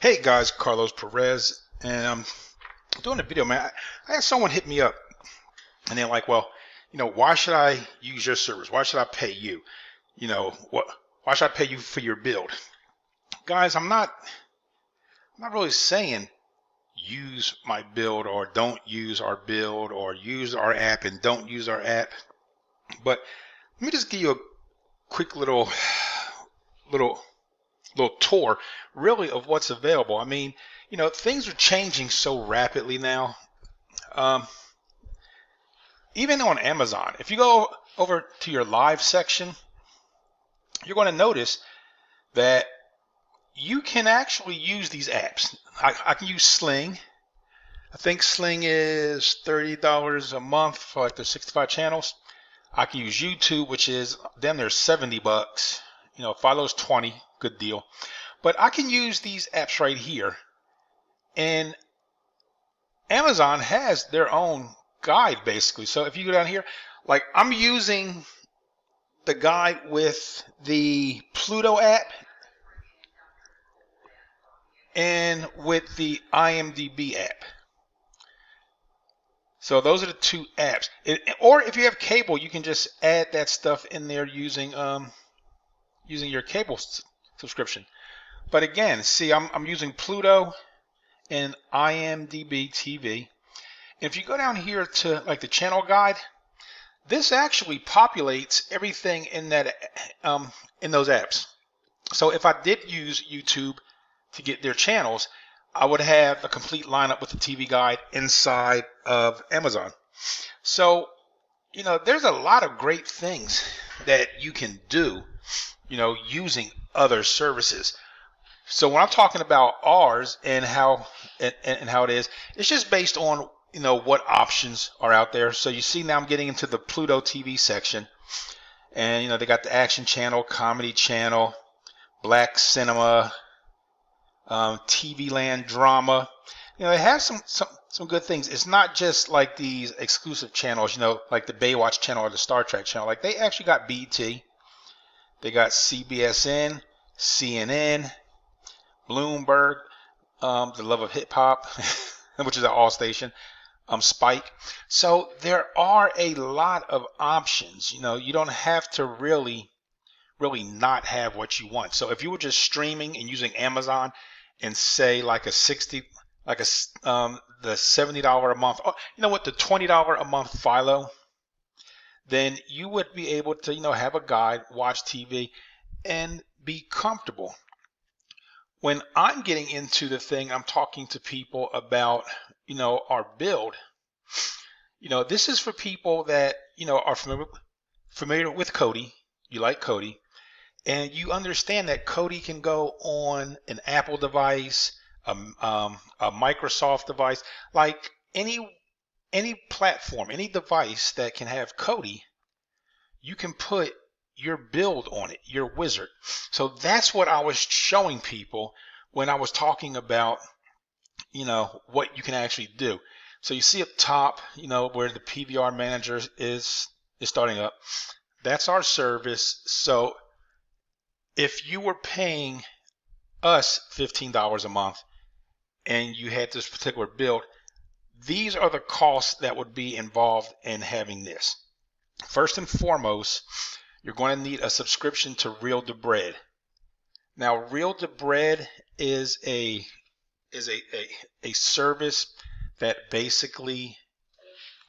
Hey guys, Carlos Perez, and I'm doing a video, man. I had someone hit me up, and they're like, "Well, why should I use your service? Why should I pay you? What? Why should I pay you for your build?" Guys, I'm not really saying use my build or don't use our build or use our app and don't use our app. But let me just give you a quick little little tour, really, of what's available. I mean, things are changing so rapidly now. Um, Even on Amazon, if you go over to your live section, you're going to notice that you can actually use these apps. I can use Sling. I think Sling is $30 a month for like the 65 channels. I can use YouTube, which is damn near $70. Philo's 20, good deal. But I can use these apps right here, and Amazon has their own guide basically. So if you go down here, like I'm using the guide with the Pluto app and with the IMDb app. So those are the two apps. Or if you have cable, you can just add that stuff in there using your cable subscription. But again, see, I'm using Pluto and IMDb TV. And if you go down here to like the channel guide, this actually populates everything in that in those apps. So if I did use YouTube to get their channels, I would have a complete lineup with the TV guide inside of Amazon. So, there's a lot of great things that you can do, using other services. So when I'm talking about ours and how it is, it's just based on what options are out there. So you see now I'm getting into the Pluto TV section, and they got the action channel, comedy channel, black cinema, TV land drama. It has some good things. It's not just like these exclusive channels, like the Baywatch channel or the Star Trek channel. Like they actually got BET, they got CBSN, CNN, Bloomberg, the Love of Hip Hop, which is an all station, Spike. So there are a lot of options. You don't have to really not have what you want. So if you were just streaming and using Amazon and say like a 60, like the $70 a month, the $20 a month Philo, then you would be able to have a guide, watch TV, and be comfortable. When I'm getting into the thing, I'm talking to people about our build. This is for people that are familiar with Kodi. You like Kodi, and you understand that Kodi can go on an Apple device, a Microsoft device, like any platform, any device that can have Kodi. You can put your build on it, your wizard. So that's what I was showing people when I was talking about what you can actually do. So you see up top, where the PVR manager is starting up. That's our service. So if you were paying us $15 a month and you had this particular build, these are the costs that would be involved in having this. First and foremost, you're going to need a subscription to Real to Bread. Now, Real to Bread is a service that basically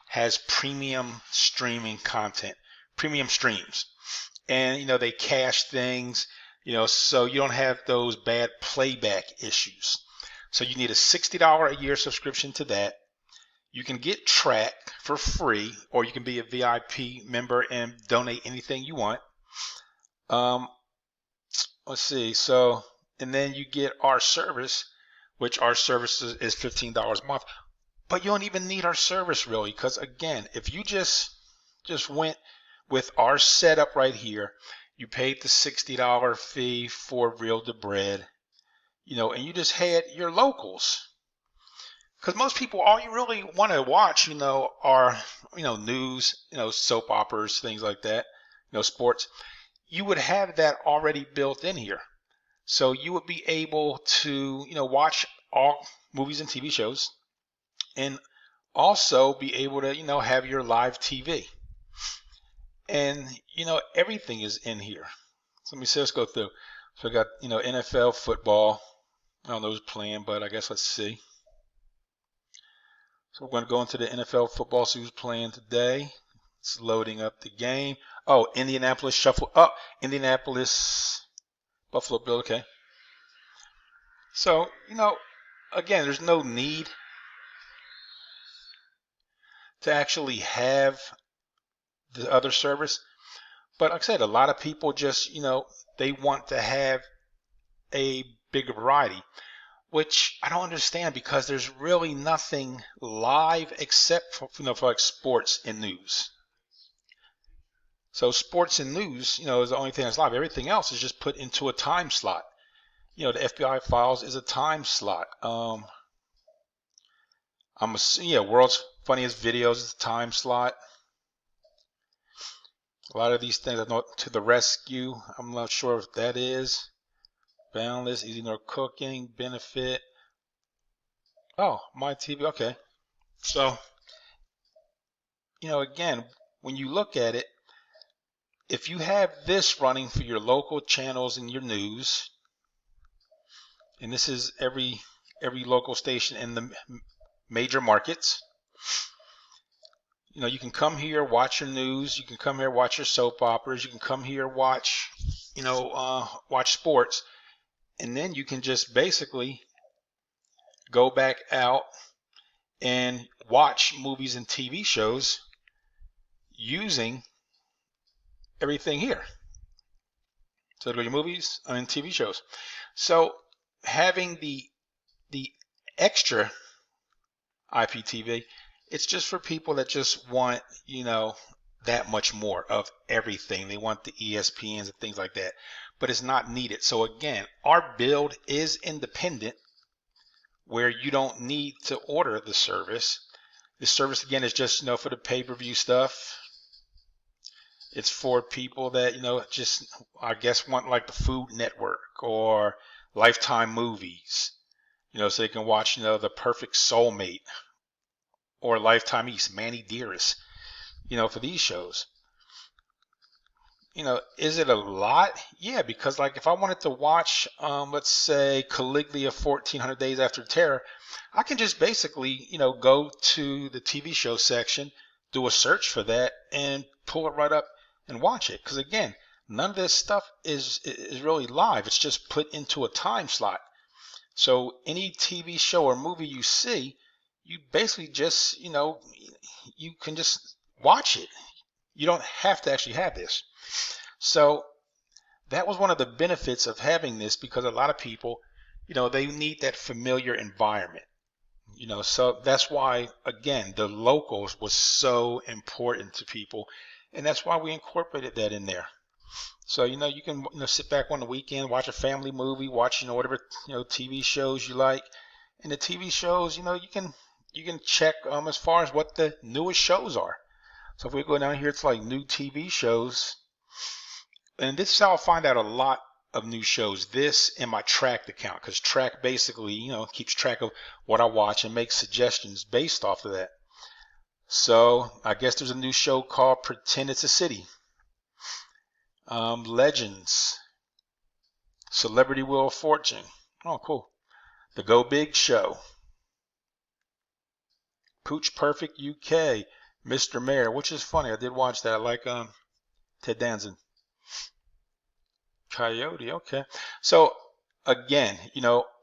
has premium streaming content, premium streams, and they cache things, so you don't have those bad playback issues. So you need a $60 a year subscription to that. You can get Track for free, or you can be a VIP member and donate anything you want. Let's see. So, and then you get our service, which our service is $15 a month. But you don't even need our service really, because again, if you just went with our setup right here, you paid the $60 fee for Real to Bread, and you just had your locals. Because most people, all you really want to watch, are, news, soap operas, things like that, sports. You would have that already built in here. So you would be able to, watch all movies and TV shows, and also be able to, have your live TV. And, everything is in here. So let me see, let's go through. So I got, NFL football. I don't know who's playing, but I guess let's see. So we're going to go into the NFL football, see who's playing today. It's loading up the game. Oh, Indianapolis shuffle. Oh, Indianapolis, Buffalo Bill. Okay. So, again, there's no need to actually have the other service. But like I said, a lot of people just, they want to have a bigger variety, which I don't understand because there's really nothing live except for, for like sports and news. So sports and news, is the only thing that's live. Everything else is just put into a time slot. The FBI Files is a time slot. World's Funniest Videos is a time slot. A lot of these things are not to the rescue. I'm not sure what that is. Boundless, Easy No Cooking, Benefit. Oh, My TV. Okay. So, again, when you look at it, if you have this running for your local channels and your news, and this is every local station in the major markets, you can come here, watch your news. You can come here, watch your soap operas. You can come here, watch, watch sports, and then you can just basically go back out and watch movies and TV shows using everything here. So go to your movies and TV shows. So having the extra IPTV, it's just for people that just want, that much more of everything. They want the ESPNs and things like that, but it's not needed. So again, our build is independent, where you don't need to order the service. The service again is just, for the pay-per-view stuff. It's for people that, just, I guess, want like the Food Network or Lifetime Movies, so they can watch, The Perfect Soulmate or Lifetime East, Manny Dearest, for these shows. Is it a lot? Yeah, because like if I wanted to watch, let's say Caligula 1400 Days After Terror, I can just basically, go to the TV show section, do a search for that, and pull it right up and watch it. Because again, none of this stuff is really live. It's just put into a time slot. So any TV show or movie you see, you basically just, you can just watch it. You don't have to actually have this. So that was one of the benefits of having this, because a lot of people, they need that familiar environment. So that's why, again, the locals was so important to people, and that's why we incorporated that in there. So, you can, sit back on the weekend, watch a family movie, watch, whatever, TV shows you like. And the TV shows, you can check as far as what the newest shows are. So if we go down here, it's like new TV shows. And this is how I find out a lot of new shows. This and my Tracked account, because Track basically, keeps track of what I watch and makes suggestions based off of that. So I guess there's a new show called Pretend It's a City. Legends. Celebrity Wheel of Fortune. Oh, cool. The Go Big Show. Pooch Perfect UK. Mr. Mayor, which is funny. I did watch that. I like Ted Danson. Coyote, okay. So again,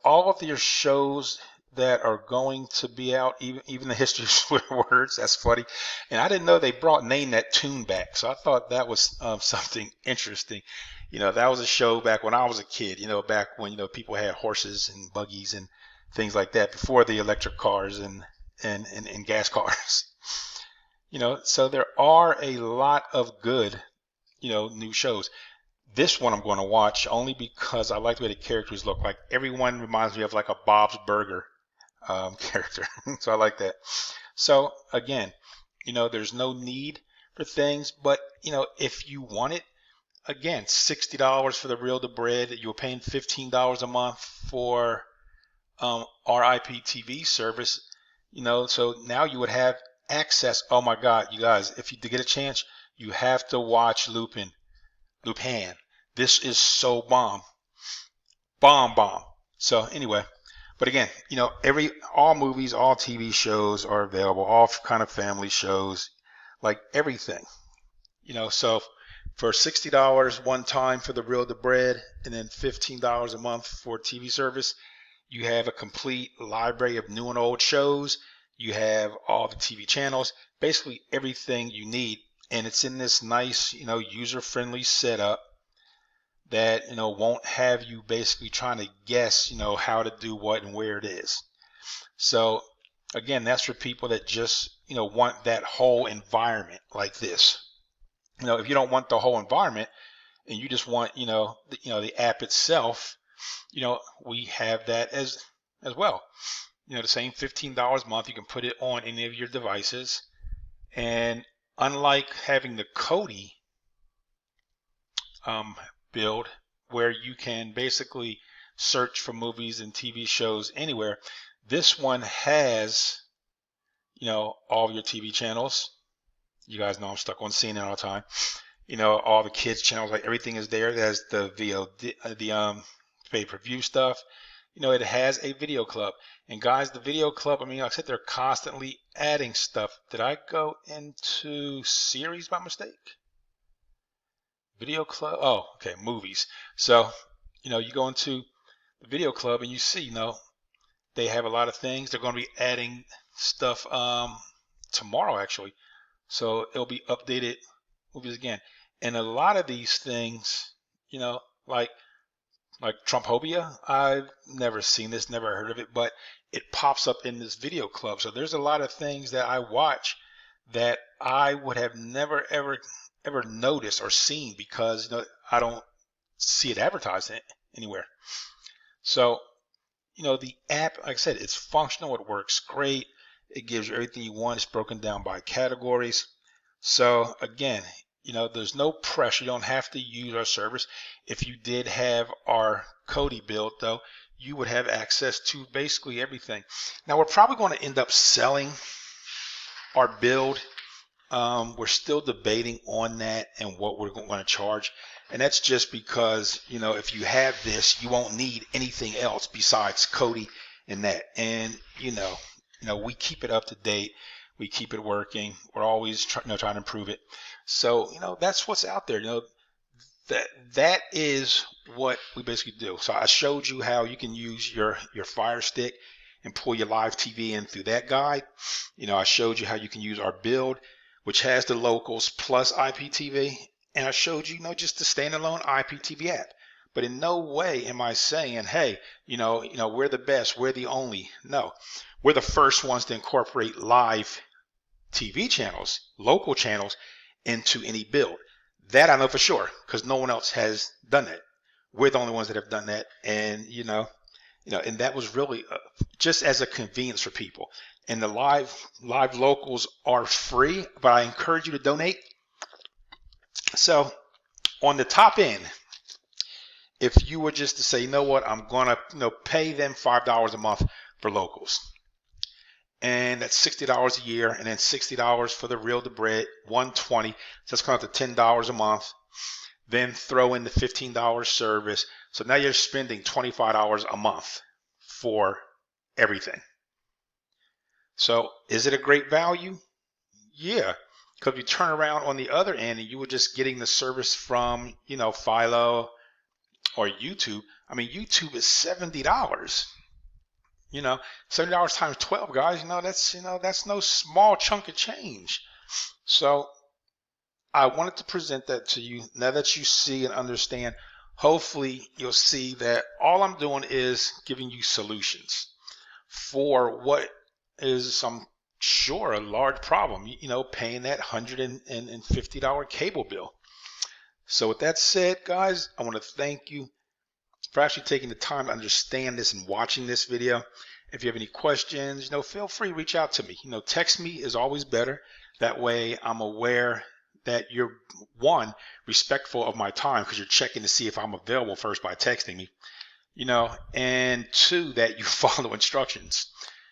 all of your shows that are going to be out, even the History of Swear Words, that's funny. And I didn't know they brought Name That Tune back, so I thought that was something interesting. That was a show back when I was a kid, back when, people had horses and buggies and things like that before the electric cars and gas cars. So there are a lot of good, new shows. This one I'm going to watch only because I like the way the characters look. Like everyone reminds me of like a Bob's Burger character. So I like that. So again, there's no need for things, but if you want it, again, $60 for the Real to Bread. You were paying $15 a month for our IPTV service. So now you would have access. Oh my God, you guys, if you get a chance, you have to watch Lupin. This is so bomb. So anyway, but again, all movies, all TV shows are available, all kind of family shows, like everything. So for $60 one time for the Real to Bread, and then $15 a month for TV service, you have a complete library of new and old shows. You have all the TV channels, basically everything you need, and it's in this nice, user-friendly setup that won't have you basically trying to guess, how to do what and where it is. So again, that's for people that just want that whole environment like this. If you don't want the whole environment and you just want the app itself, we have that as well. The same $15 a month, you can put it on any of your devices, and unlike having the Kodi build where you can basically search for movies and TV shows anywhere, this one has all of your TV channels. You guys know I'm stuck on CNN all the time. All the kids channels, like everything is there. There's the VOD, the pay-per-view stuff. It has a video club, and guys, the video club, like I said, they're constantly adding stuff. Did I go into series by mistake? Video club. Oh, okay, movies. So, you go into the video club and you see, they have a lot of things. They're going to be adding stuff tomorrow, actually. So it'll be updated movies again. And a lot of these things, like Trumpphobia, I've never seen this, never heard of it, but it pops up in this video club. So there's a lot of things that I watch that I would have never, ever noticed or seen because I don't see it advertised anywhere. So the app, like I said, it's functional, it works great, it gives you everything you want. It's broken down by categories. So again, there's no pressure. You don't have to use our service. If you did have our Kodi build, though, you would have access to basically everything. Now we're probably going to end up selling our build. We're still debating on that and what we're going to charge, and that's just because if you have this, you won't need anything else besides Kodi and that. And we keep it up to date, we keep it working, we're always trying to improve it. So that's what's out there. That is what we basically do. So I showed you how you can use your Fire Stick and pull your live TV in through that guide. I showed you how you can use our build, which has the locals plus IPTV, and I showed you, just the standalone IPTV app. But in no way am I saying, hey, we're the best, we're the only. No, we're the first ones to incorporate live TV channels, local channels, into any build. That I know for sure, because no one else has done that. We're the only ones that have done that, and and that was really just as a convenience for people. And the live locals are free, but I encourage you to donate. So on the top end, if you were just to say, what, I'm gonna pay them $5 a month for locals, and that's $60 a year, and then $60 for the Real to Bread, $120, so that's coming up to $10 a month. Then throw in the $15 service, so now you're spending $25 a month for everything. So is it a great value? Yeah, because if you turn around on the other end and you were just getting the service from Philo or YouTube. I mean, YouTube is $70. $70 times 12, guys. That's no small chunk of change. So I wanted to present that to you. Now that you see and understand, hopefully you'll see that all I'm doing is giving you solutions for what is, I'm sure, a large problem, paying that $150 cable bill. So with that said, guys, I want to thank you for actually taking the time to understand this and watching this video. If you have any questions, feel free to reach out to me. Text me is always better. That way I'm aware that you're, one, respectful of my time because you're checking to see if I'm available first by texting me, and two, that you follow instructions.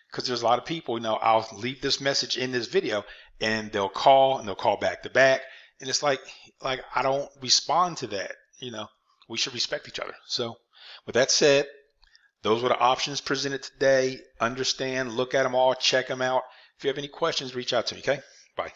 Because there's a lot of people, I'll leave this message in this video and they'll call back to back. And it's like I don't respond to that. We should respect each other. So with that said, those were the options presented today. Understand, look at them all, check them out. If you have any questions, reach out to me. Okay. Bye.